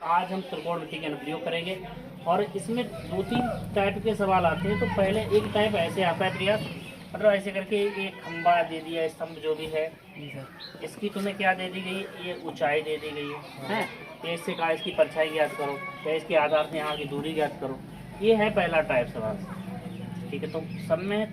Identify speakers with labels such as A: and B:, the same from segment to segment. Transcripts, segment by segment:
A: आज हम त्रिकोणमिति का अनुप्रयोग करेंगे और इसमें 2-3 टाइप के सवाल आते हैं। तो पहले एक टाइप ऐसे आता है प्रिया, मतलब ऐसे करके एक खंबा दे दिया, स्तंभ जो भी है, इसकी तुम्हें क्या दे दी गई, ये ऊंचाई दे दी गई है। तो इससे कहा इसकी परछाई ज्ञात करो या इसके आधार से यहाँ की दूरी ज्ञात करो। ये है पहला टाइप सवाल। ठीक है, तो सब में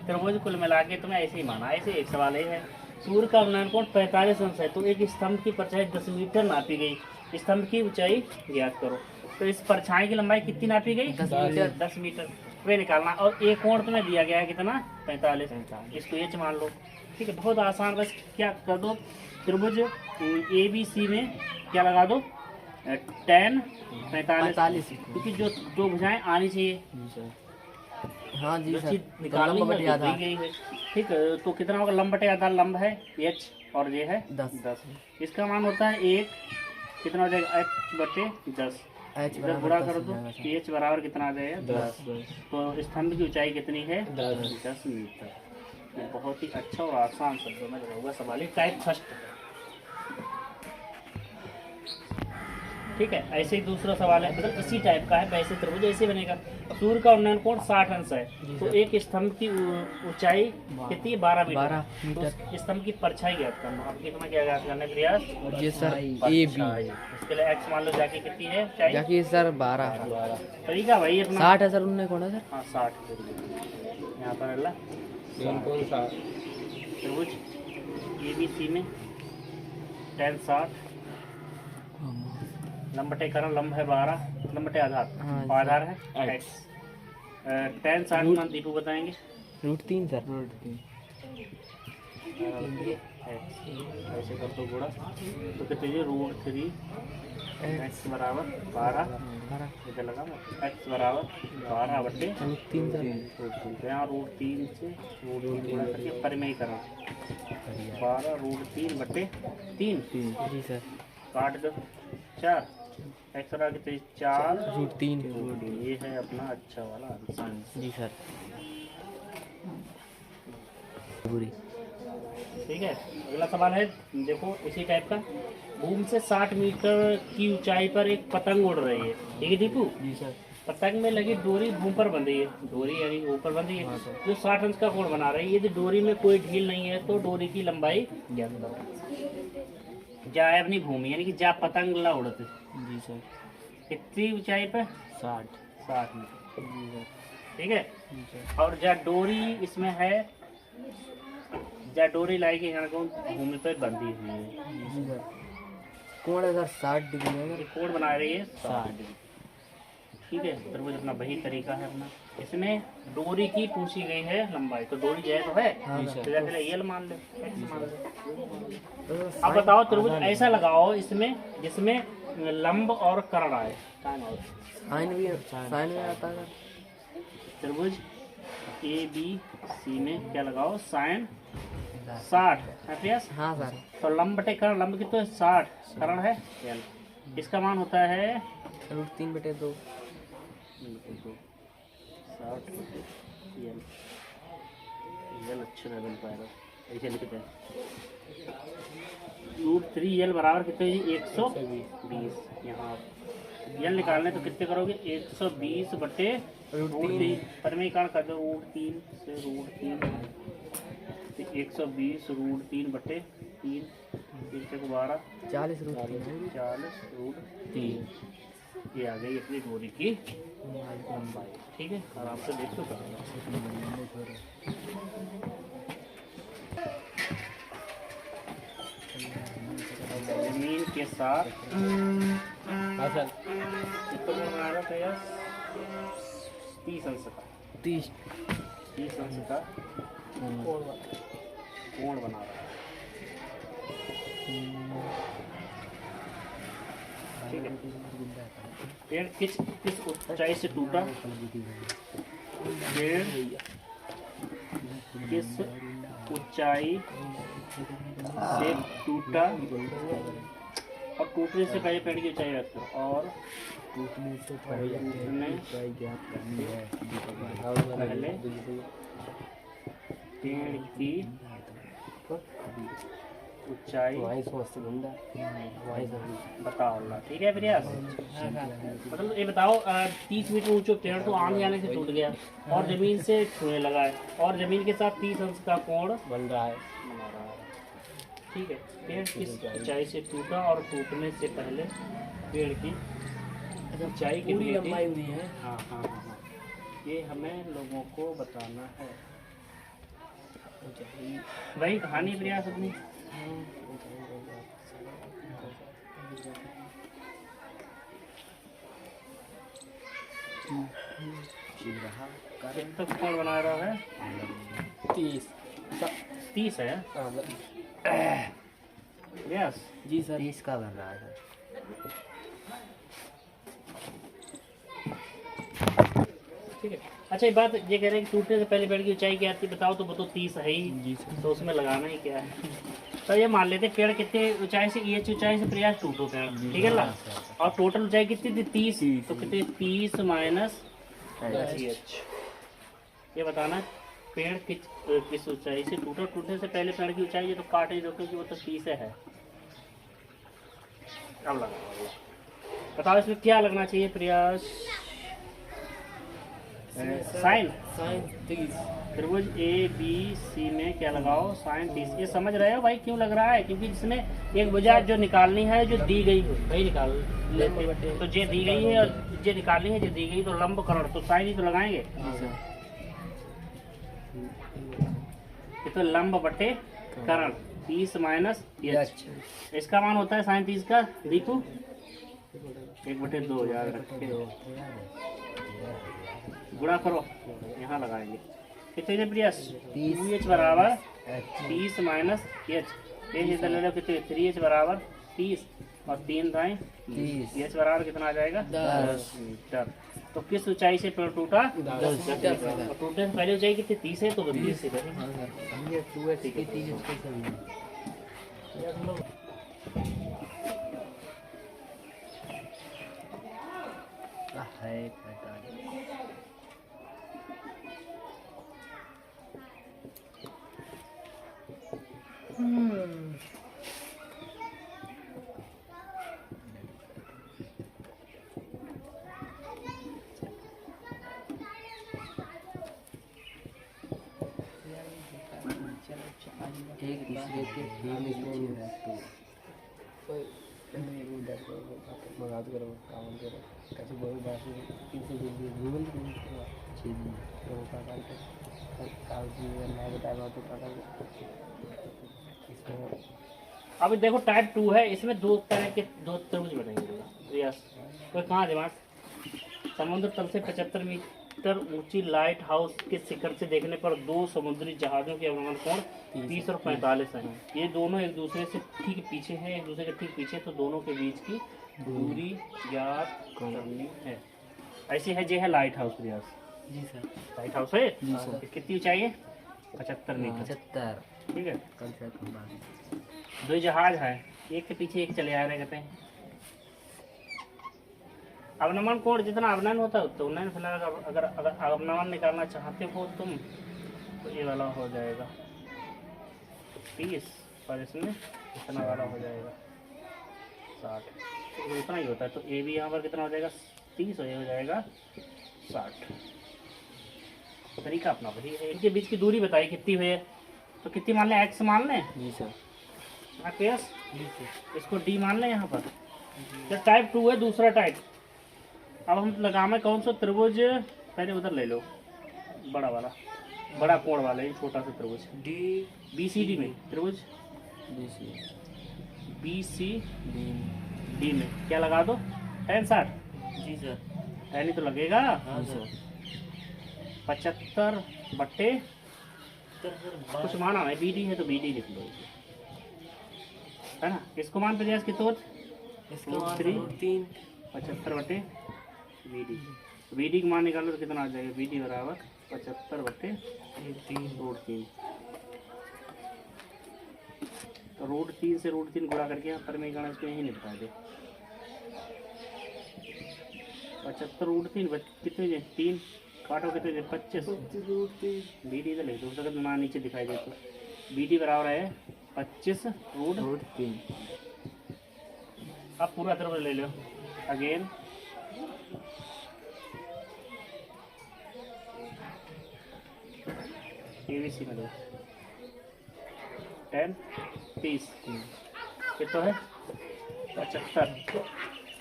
A: त्रिभुज कुल मिला के तुम्हें ऐसे ही माना। ऐसे एक सवाल ये है, सूर्य का उन्नयन कोण 45 अंश है, तो एक स्तंभ की परछाई 10 मीटर नापी गई, स्तंभ की ऊंचाई ज्ञात करो। तो इस परछाई की लंबाई कितनी नापी गई, 10 मीटर वे निकालना। और एक कोण तुम्हें दिया गया है कितना, 45, इसको एच मान लो। ठीक है, बहुत आसान। बस क्या कर दो, त्रिभुज ए बी सी में क्या लगा दो, tan 45, क्योंकि जो दो भुजाएं आनी चाहिए।
B: हाँ जी सर,
A: निकालनी है। ठीक है, तो कितना होगा, लंब बटे आधार, लंब है h और ये है 10। इसका मान होता है 1, कितना हो जाएगा, h बटे 10। जब गुणा कर दो h बराबर कितना आ जाएगा, 10। तो स्तंभ की ऊंचाई कितनी है, 10 मीटर। ये बहुत ही अच्छा और आसान शब्दों में लगा हुआ सवाल है, टाइप फर्स्ट। ठीक है, ऐसे ही दूसरा सवाल है, मतलब इसी टाइप का है, वैसे त्रिभुज ऐसे बनेगा। सूर्य का उन्नयन कोण 60 अंश है, तो एक स्तंभ की ऊंचाई कितनी है, 12 मीटर। तो स्तंभ की परछाई ज्ञात करना। अब कितना क्या ज्ञात करना है प्रयास,
B: ये सर ए बी,
A: इसके लिए x मान लो जाके कितनी है,
B: जाके सर 12
A: तरीका भाई अपना
B: 60 है सर, उन्होंने कौन है सर,
A: हाँ 60। यहाँ पर अल्लाह त्रिभुज ए बी सी में tan 60, लंब बटे करण, लंब है 12, लंब बटे आधार, आधार है x। tan 60 मान दीपू बताएंगे,
B: √3 सर,
A: ऐसे कर दो गुणा, तो कितने √3 x बराबर 12, इधर लगा x बराबर 12 बटे √3। तो यहाँ √3 से √3 गुणा करके परिमेयीकरण, 12 √3 बटे 3
B: जी सर,
A: काट दो 4, x बराबर कितने 4
B: √3।
A: ये है अपना अच्छा वाला आंसर
B: जी सर।
A: ठीक है, अगला सवाल है, देखो इसी टाइप का। भूमि से 60 मीटर की ऊंचाई पर एक पतंग उड़ रही है। ठीक है दीपू,
B: जी सर।
A: पतंग में लगी डोरी भूमि पर बंधी है, डोरी यानी ऊपर बंधी है, जो 60 अंश का कोण बना रही है। यदि डोरी में कोई ढील नहीं है तो डोरी की लंबाई ज्ञात करो। जाए अपनी भूमि यानी कि जा पतंग ला उड़ते।
B: जी सर।
A: कितनी ऊंचाई पर, 60 मीटर। ठीक है, और जा डोरी इसमें है, जा डोरी लाई के यहाँ को भूमि पर बंधी हुई है।
B: कोण है सर 60 डिग्री है,
A: कोण बना रही है 60 डिग्री। ठीक है, त्रिभुज अपना वही तरीका है अपना। इसमें डोरी की पूछी गई है लंबाई, तो डोरी जो है तो है, तो जाके ये मान लो, x मान लो। अब बताओ त्रिभुज ऐसा लगाओ इसमें जिसमें लंब और कर्ण आए।
B: साइन भी आता है।
A: त्रिभुज ए बी सी में क्या लगाओ, साइन 60 है प्रयास।
B: हाँ सर।
A: तो लंब बटे कर्ण, लंब की तो 60, कर्ण है l, इसका मान होता है
B: √3 बटे 2।
A: 60 l अच्छे से बन पाएगा, ऐसे लिखते हैं। √3l बराबर कितने, 120। यहाँ l निकालने तो कितने करोगे, 120 बटे √3, परिमेयीकरण कर दो, √3 से √3, 120 √3 बटे 3, 12,
B: 40 √3।
A: 40 √3। ये आ गई अपनी डोरी की लंबाई। ठीक है, आराम से देख लो। जमीन के साथ कितना बना रहा था यार, 30 अंश का, 30 अंश का कोण बना रहा है। ठीक है, पेड़ किस ऊंचाई से टूटा, पेड़ किस ऊंचाई से टूटा, और टूटने से पहले पेड़ की ऊंचाई रखो, और टूटने से पहले पेड़ की ऊंचाई
B: वहीं समझते बंदा वहीं से
A: बताओ अल्लाह। ठीक है प्रयास। मतलब ये बताओ 30 मीटर ऊंचा पेड़ तो आम जाने से टूट गया और जमीन से छूने लगा है और जमीन के साथ 30 अंश का कोण
B: बन रहा है।
A: बना रहा है। ठीक है, पेड़ किस ऊंचाई से टूटा और टूटने से पहले पेड़ की ऊंचाई
B: पूरी
A: कितनी थी?
B: लंबाई हुई है।
A: हाँ हाँ हाँ हाँ, ये हमें लोगों को बताना है। वही कहानी प्रयास अपनी। कितना कोण बना रहा है?
B: 30
A: 30 है प्रयास।
B: जी सर 30 का बन रहा है सर।
A: ठीक है, अच्छा ये बात ये कह रहे हैं कि टूटने से पहले पेड़ की ऊंचाई क्या थी बताओ, तो वो तो 30 है ही।
B: जी सर।
A: तो उसमें लगाना ही क्या है। तो ये मान लेते पेड़ कितने ऊंचाई से, ये ऊंचाई से प्रयास टूटो पेड़, ठीक है ना। और टोटल ऊंचाई कितनी थी? 30। तो कितने 30 माइनस h। ये बताना पेड़ किस ऊंचाई से टूटा। टूटने से पहले पेड़ की ऊंचाई, ये तो काटे जो क्योंकि वो तो 30 है। अब लगाओ बताओ इसमें क्या लगना चाहिए प्रयास? साइन।
B: साइन 30।
A: त्रिभुज ए बी सी में क्या लगाओ? साइन 30। ये समझ रहे हो भाई क्यों लग रहा है? क्योंकि जिसमें एक भुजा जो निकालनी है जो दी गई हो वही निकाल लेते। तो जे दी गई है और जे निकालनी है जो दी गई, तो लंब करण तो साइन ही तो लगाएंगे। ये तो लंब बटे करण 30 माइनस h। इसका मान होता है साइन 30 का दीपू 1/2 याद रखे। गुणा करो, यहाँ लगाएंगे कितने प्रयास? 2h बराबर 30 माइनस h। इधर ले लो कितने? 3h बराबर 30 और 3 दाएं 30। h बराबर कितना आ जाएगा? 10 मीटर। तो किस ऊंचाई से पेड़ टूटा? 10 मीटर। और टूटने से पहले ऊंचाई कितनी? 30 है, तो 30 से
B: एक दूसरे के बीच में रहते मगाद करो काम करो कैसे बहुत बात किसी भी घूमन चीज तो काका के कागजी ना बताया तो काका इसमें।
A: अब देखो टाइप 2 है, इसमें दो तरह के दो त्रिभुज बनेंगे। यस, कोई कहाँ दिमाग? समुद्र तल से 75 मीटर ऊंची लाइट हाउस के शिखर से देखने पर दो समुद्री जहाजों के अवनमन कोण 30 और 45 हैं। ये दोनों एक दूसरे से ठीक पीछे हैं, एक दूसरे के ठीक पीछे, तो दोनों के बीच की दूरी ज्ञात करनी है। ऐसे है, ये है लाइट हाउस प्रयास।
B: जी सर।
A: लाइट हाउस है
B: जी सर।
A: कितनी ऊंचाई है? 75 मीटर।
B: 75।
A: ठीक है,
B: कल से कम बात।
A: दो जहाज है, एक के पीछे एक चले आ रहे कहते हैं। अवनमन कोण जितना अवनयन होता है उतना उन्नयन फैलाएगा। अगर अगर अवनमन निकालना चाहते हो तुम तो ये वाला हो जाएगा 30 और इसमें इतना वाला हो जाएगा 60। तो इतना ही होता है। तो ए भी यहाँ पर कितना हो जाएगा? 30 और ये हो जाएगा 60। तरीका अपना वही है। इनके बीच की दूरी बताइए कितनी हुई है? तो कितनी मान लें? x मान लें।
B: जी सर।
A: यस, इसको d मान लें यहाँ पर। तो टाइप 2 है, दूसरा टाइप। अब हम लगामे कौन सा त्रिभुज? पहले उधर ले लो बड़ा वाला, बड़ा कोण वाला, ये छोटा सा त्रिभुज
B: डी
A: बी सी डी में त्रिभुज
B: बी सी
A: डी में क्या लगा दो? tan 60।
B: जी सर।
A: tan ही तो लगेगा।
B: हाँ सर।
A: 75 बट्टे कुछ माना है, बी डी है तो बी डी लिख लो, है ना। इसको मान प्रयास की तो
B: इसका
A: 3 75 बटे बी डी का मान निकालो तो कितना आ जाएगा? बी डी बराबर 75 बटे 3√3। तो √3 से √3 गुणा करके यहाँ पर में गणना इसको यही निपटा दे। 75√3 कितने हैं? 3 काटो कितने हैं? 25 बी डी का लिख दो, मान नीचे दिखाई दे तो बी डी बराबर है 25 रूट
B: रूट 3।
A: अब पूरा तरफ ले लो अगेन। ABC में दो 10 30 कितना है 75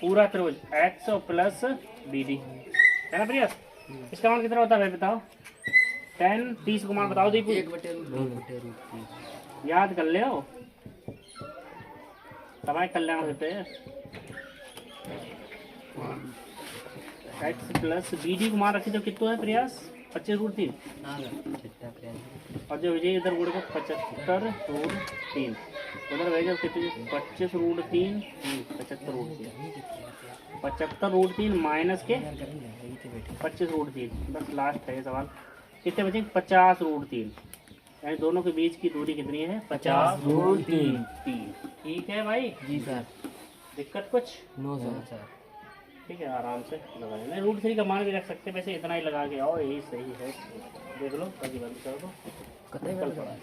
A: पूरा त्रिभुज एक्स और प्लस BD है ना प्रिया। इसका मान कितना होता है भाई बताओ। 10 30 को मान बताओ दीपू।
B: 1/√3
A: याद कर ले हो समय कल्याण होते हैं। एक्स प्लस BD को मान रखी तो कितना है प्रयास 25√3 और जो विजय इधर गुड़ को 75√3 उधर भेजो कितनी 25√3 75√3 75√3 माइनस के 25√3 बस लास्ट है सवाल। कितने बचे 50√3 यानी दोनों के बीच की दूरी कितनी है 50√3। ठीक है भाई
B: जी सर।
A: दिक्कत कुछ
B: नो सर।
A: ठीक है आराम से लगाए नहीं √3 का मान भी रख सकते हैं वैसे इतना ही लगा के आओ यही सही है। देख लो कभी बंद कर दो
B: कतई
A: कल पड़ा है।